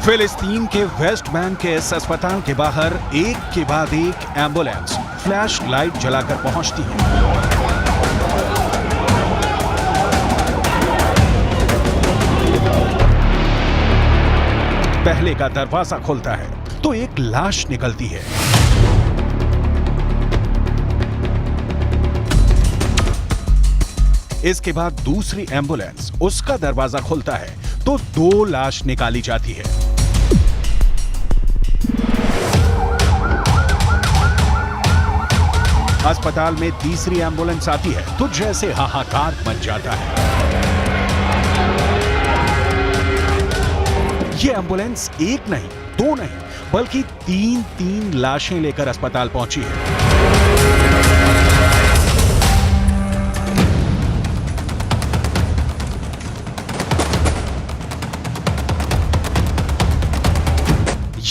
फिलिस्तीन के West Bank के इस अस्पताल के बाहर एक के बाद एक एम्बुलेंस फ्लैश लाइट जलाकर पहुंचती है। पहले का दरवाजा खुलता है तो एक लाश निकलती है। इसके बाद दूसरी एम्बुलेंस, उसका दरवाजा खुलता है तो दो लाश निकाली जाती है। अस्पताल में तीसरी एम्बुलेंस आती है तो जैसे हाहाकार मच जाता है। ये एम्बुलेंस एक नहीं, दो नहीं, बल्कि तीन लाशें लेकर अस्पताल पहुंची है।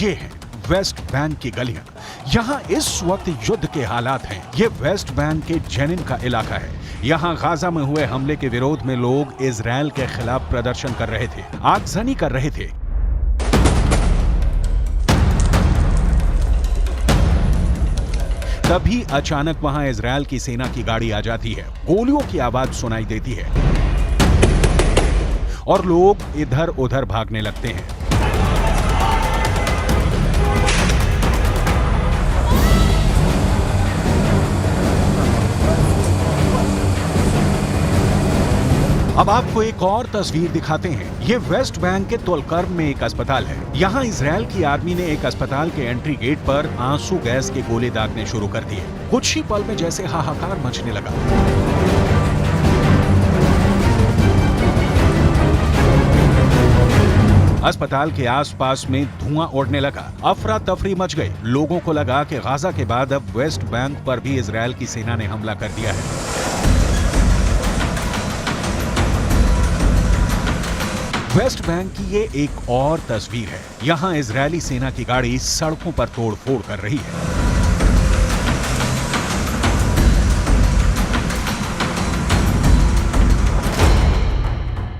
ये है वेस्ट बैंक की गलियां। यहां इस वक्त युद्ध के हालात हैं। ये वेस्ट बैंक के जेनिन का इलाका है। यहां गाजा में हुए हमले के विरोध में लोग इजरायल के खिलाफ प्रदर्शन कर रहे थे, आगजनी कर रहे थे। तभी अचानक वहां इजरायल की सेना की गाड़ी आ जाती है, गोलियों की आवाज सुनाई देती है और लोग इधर उधर भागने लगते हैं। अब आपको एक और तस्वीर दिखाते हैं। ये वेस्ट बैंक के तुलकर्म में एक अस्पताल है। यहाँ इजरायल की आर्मी ने एक अस्पताल के एंट्री गेट पर आंसू गैस के गोले दागने शुरू कर दिए। कुछ ही पल में जैसे हाहाकार मचने लगा। अस्पताल के आसपास में धुआं उड़ने लगा, अफरा तफरी मच गई। लोगों को लगा कि गाजा के बाद अब वेस्ट बैंक पर भी इजरायल की सेना ने हमला कर दिया है। वेस्ट बैंक की ये एक और तस्वीर है। यहां इजरायली सेना की गाड़ी सड़कों पर तोड़फोड़ कर रही है।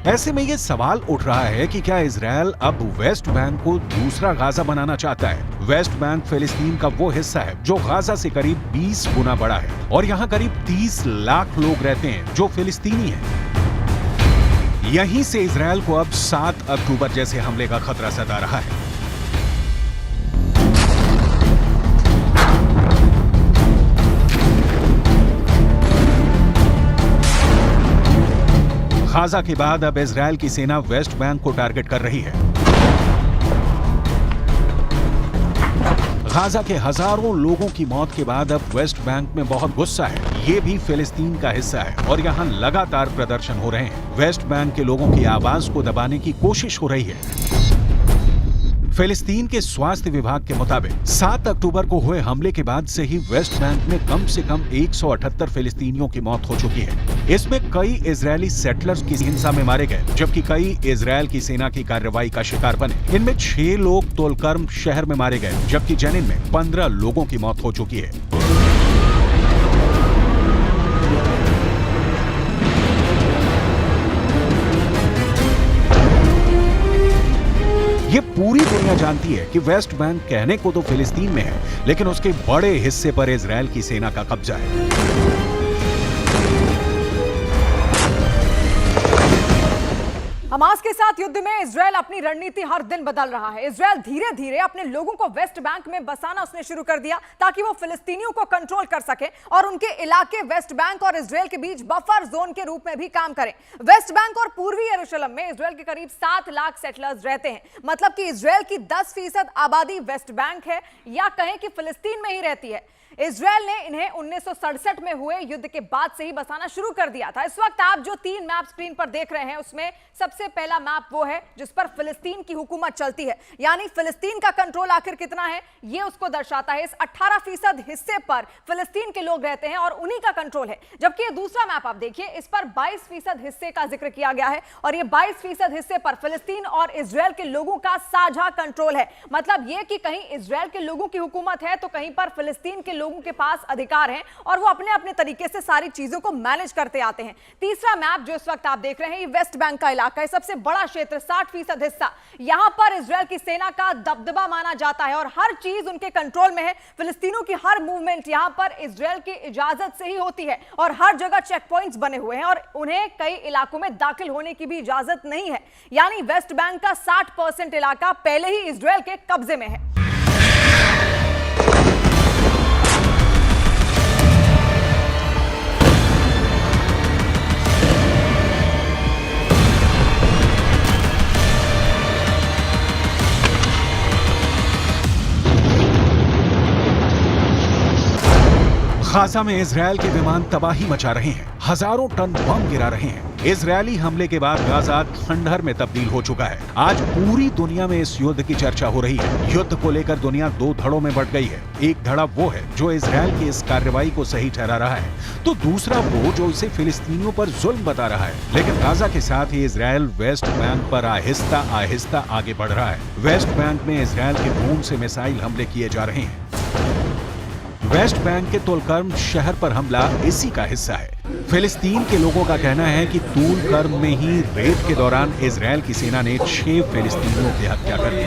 ऐसे में ये सवाल उठ रहा है कि क्या इजरायल अब वेस्ट बैंक को दूसरा गाजा बनाना चाहता है? वेस्ट बैंक फिलिस्तीन का वो हिस्सा है जो गाजा से करीब 20 गुना बड़ा है और यहाँ करीब 30 लाख लोग रहते हैं जो फिलिस्तीनी हैं। यहीं से इजरायल को अब 7 अक्टूबर जैसे हमले का खतरा सता रहा है। गाजा के बाद अब इजरायल की सेना वेस्ट बैंक को टारगेट कर रही है। गाजा के हजारों लोगों की मौत के बाद अब वेस्ट बैंक में बहुत गुस्सा है। ये भी फिलिस्तीन का हिस्सा है और यहाँ लगातार प्रदर्शन हो रहे हैं। वेस्ट बैंक के लोगों की आवाज को दबाने की कोशिश हो रही है। फिलिस्तीन के स्वास्थ्य विभाग के मुताबिक 7 अक्टूबर को हुए हमले के बाद से ही वेस्ट बैंक में कम से कम 178 फिलिस्तीनियों की मौत हो चुकी है। इसमें कई इजरायली सेटलर्स की हिंसा में मारे गए, जबकि कई इजरायल की सेना की कार्रवाई का शिकार बने। इनमें 6 लोग तुलकर्म शहर में मारे गए, जबकि जेनिन में 15 लोगों की मौत हो चुकी है। ये पूरी दुनिया जानती है कि वेस्ट बैंक कहने को तो फिलिस्तीन में है, लेकिन उसके बड़े हिस्से पर इजरायल की सेना का कब्जा है। हमास के साथ युद्ध में इजरायल अपनी रणनीति हर दिन बदल रहा है। इजरायल धीरे धीरे अपने लोगों को वेस्ट बैंक में बसाना उसने शुरू कर दिया ताकि वो फिलिस्तीनियों को कंट्रोल कर सके और उनके इलाके वेस्ट बैंक और इजरायल के बीच बफर जोन के रूप में भी काम करें। वेस्ट बैंक और पूर्वी यरूशलेम में इजरायल के करीब 7 लाख सेटलर्स रहते हैं। मतलब कि इजरायल की 10% आबादी वेस्ट बैंक है या कहें कि फिलिस्तीन में ही रहती है। इजरायल ने इन्हें 1967 में हुए युद्ध के बाद से ही बसाना शुरू कर दिया था। इस वक्त आप जो 3 मैप स्क्रीन पर देख रहे हैं उसमें सबसे पहला मैप वो है जिस पर फिलिस्तीन की हुकूमत चलती है, यानी फिलिस्तीन का कंट्रोल आखिर कितना है ये उसको दर्शाता है। इस 18% हिस्से पर फिलिस्तीन के लोग रहते हैं और उन्हीं का कंट्रोल है। जबकि ये दूसरा मैप आप देखिए, इस पर 22% हिस्से का जिक्र किया गया है और ये 22% हिस्से पर फिलिस्तीन और इजरायल के लोगों का साझा कंट्रोल है। मतलब ये कि कहीं इजरायल के लोगों की हुकूमत है तो कहीं पर फिलिस्तीन के लोगों के पास अधिकार हैं और वो अपने अपने तरीके से सारी चीजों को मैनेज करते आते हैं। तीसरा मैप जो इस वक्त आप देख रहे हैं ये वेस्ट बैंक का इलाका है। सबसे बड़ा क्षेत्र 60% हिस्सा यहां पर इजरायल की सेना का दबदबा माना जाता है और हर चीज उनके कंट्रोल में है। फिलिस्तीनियों की हर मूवमेंट यहां पर इजरायल की इजाजत से ही होती है और हर जगह चेक पॉइंट्स बने हुए हैं और उन्हें कई इलाकों में दाखिल होने की भी इजाजत नहीं है। यानी वेस्ट बैंक का 60% इलाका पहले ही इजरायल के कब्जे में है। गाजा में इजरायल के विमान तबाही मचा रहे हैं, हजारों टन बम गिरा रहे हैं। इजरायली हमले के बाद गाजा खंडहर में तब्दील हो चुका है। आज पूरी दुनिया में इस युद्ध की चर्चा हो रही है। युद्ध को लेकर दुनिया दो धड़ों में बंट गई है। एक धड़ा वो है जो इजरायल की इस कार्रवाई को सही ठहरा रहा है, तो दूसरा वो जो इसे फिलिस्तीनियों पर जुल्म बता रहा है। लेकिन गाजा के साथ ही इजरायल वेस्ट बैंक पर आहिस्ता आहिस्ता आगे बढ़ रहा है। वेस्ट बैंक में इजरायल के ड्रोन से मिसाइल हमले किए जा रहे हैं। वेस्ट बैंक के तुलकर्म शहर पर हमला इसी का हिस्सा है। फिलिस्तीन के लोगों का कहना है कि तुलकर्म में ही रेड के दौरान इजरायल की सेना ने 6 फिलिस्तीनियों की हत्या कर दी।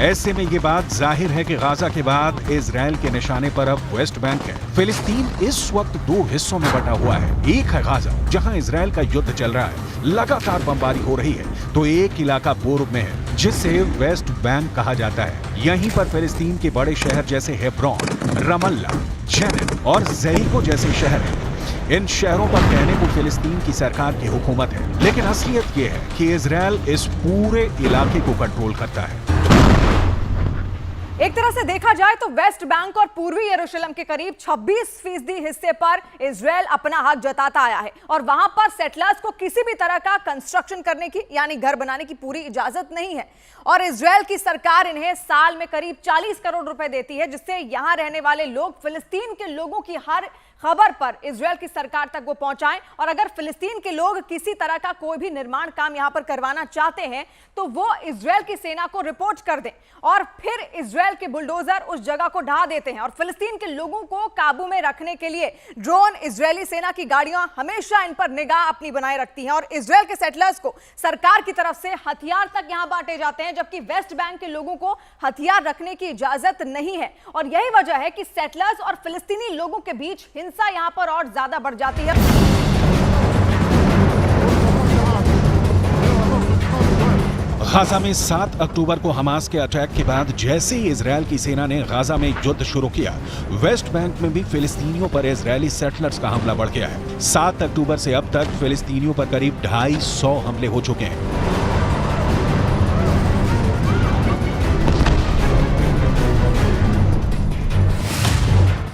ऐसे में ये बात जाहिर है कि गाजा के बाद इजरायल के निशाने पर अब वेस्ट बैंक है। फिलिस्तीन इस वक्त दो हिस्सों में बटा हुआ है। एक है गाजा जहां इजरायल का युद्ध चल रहा है, लगातार बमबारी हो रही है, तो एक इलाका पूर्व में है जिसे वेस्ट बैंक कहा जाता है। यहीं पर फिलिस्तीन के बड़े शहर जैसे हेब्रोन, रमल्ला, जेनिन और जरीको जैसे शहर हैं। इन शहरों पर कहने को फिलिस्तीन की सरकार की हुकूमत है, लेकिन असलियत ये है कि इजरायल इस पूरे इलाके को कंट्रोल करता है। एक तरह से देखा जाए तो वेस्ट बैंक और पूर्वी यरूशलेम के करीब 26% हिस्से पर इजरायल अपना हक जताता आया है और वहां पर सेटलर्स को किसी भी तरह का कंस्ट्रक्शन करने की यानी घर बनाने की पूरी इजाजत नहीं है और इजरायल की सरकार इन्हें साल में करीब 40 करोड़ रुपए देती है, जिससे यहां रहने वाले लोग फिलिस्तीन के लोगों की हर खबर पर इजरायल की सरकार तक वो पहुंचाएं और अगर फिलिस्तीन के लोग किसी तरह का कोई भी निर्माण काम यहां पर करवाना चाहते हैं तो वो इजरायल की सेना को रिपोर्ट कर दें और फिर इजरायल के बुलडोजर उस जगह को ढा देते हैं और फिलिस्तीन के लोगों को काबू में रखने के लिए ड्रोन इजरायली सेना की गाड़ियां हमेशा इन पर निगाह अपनी बनाए रखती हैं और इजरायल के सेटलर्स को सरकार की तरफ से हथियार तक यहां बांटे जाते हैं, जबकि वेस्ट बैंक के लोगों को हथियार रखने की इजाजत नहीं है और यही वजह है कि सेटलर्स और फिलिस्तीनी लोगों के बीच हिंसा यहां पर और ज्यादा बढ़ जाती है। गाजा में 7 अक्टूबर को हमास के अटैक के बाद जैसे ही इजरायल की सेना ने गाजा में युद्ध शुरू किया, वेस्ट बैंक में भी फिलिस्तीनियों पर इजरायली सेटलर्स का हमला बढ़ गया है। 7 अक्टूबर से अब तक फिलिस्तीनियों पर करीब 250 हमले हो चुके हैं।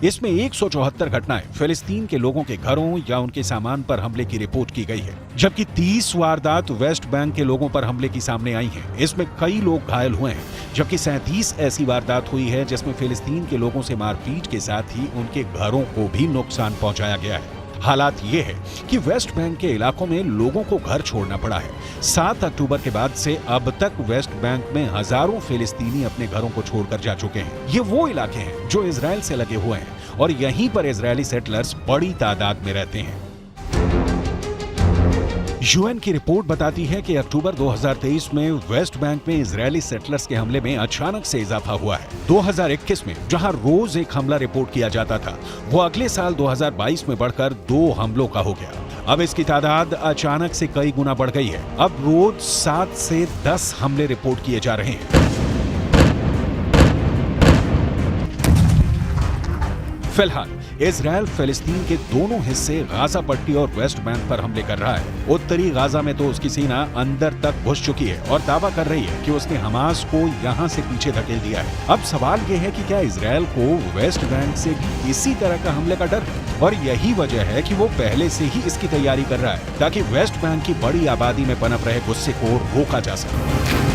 इसमें 174 घटनाएं फिलिस्तीन के लोगों के घरों या उनके सामान पर हमले की रिपोर्ट की गई है, जबकि 30 वारदात वेस्ट बैंक के लोगों पर हमले की सामने आई हैं। इसमें कई लोग घायल हुए हैं, जबकि 37 ऐसी वारदात हुई है जिसमें फिलिस्तीन के लोगों से मारपीट के साथ ही उनके घरों को भी नुकसान पहुंचाया गया है। हालात ये है कि वेस्ट बैंक के इलाकों में लोगों को घर छोड़ना पड़ा है। 7 अक्टूबर के बाद से अब तक वेस्ट बैंक में हजारों फिलिस्तीनी अपने घरों को छोड़कर जा चुके हैं। ये वो इलाके हैं जो इजरायल से लगे हुए हैं और यहीं पर इजरायली सेटलर्स बड़ी तादाद में रहते हैं। यूएन की रिपोर्ट बताती है कि अक्टूबर 2023 में वेस्ट बैंक में इजरायली सेटलर्स के हमले में अचानक से इजाफा हुआ है। 2021 में जहां रोज एक हमला रिपोर्ट किया जाता था, वो अगले साल 2022 में बढ़कर 2 हमलों का हो गया। अब इसकी तादाद अचानक से कई गुना बढ़ गई है। अब रोज 7 से 10 हमले रिपोर्ट किए जा रहे हैं। फिलहाल इजरायल फिलिस्तीन के दोनों हिस्से गाजा पट्टी और वेस्ट बैंक पर हमले कर रहा है। उत्तरी गाजा में तो उसकी सेना अंदर तक घुस चुकी है और दावा कर रही है कि उसने हमास को यहां से पीछे धकेल दिया है। अब सवाल यह है कि क्या इजरायल को वेस्ट बैंक से भी इसी तरह का हमले का डर है, और यही वजह है कि वो पहले से ही इसकी तैयारी कर रहा है ताकि वेस्ट बैंक की बड़ी आबादी में पनप रहे गुस्से को रोका जा सके।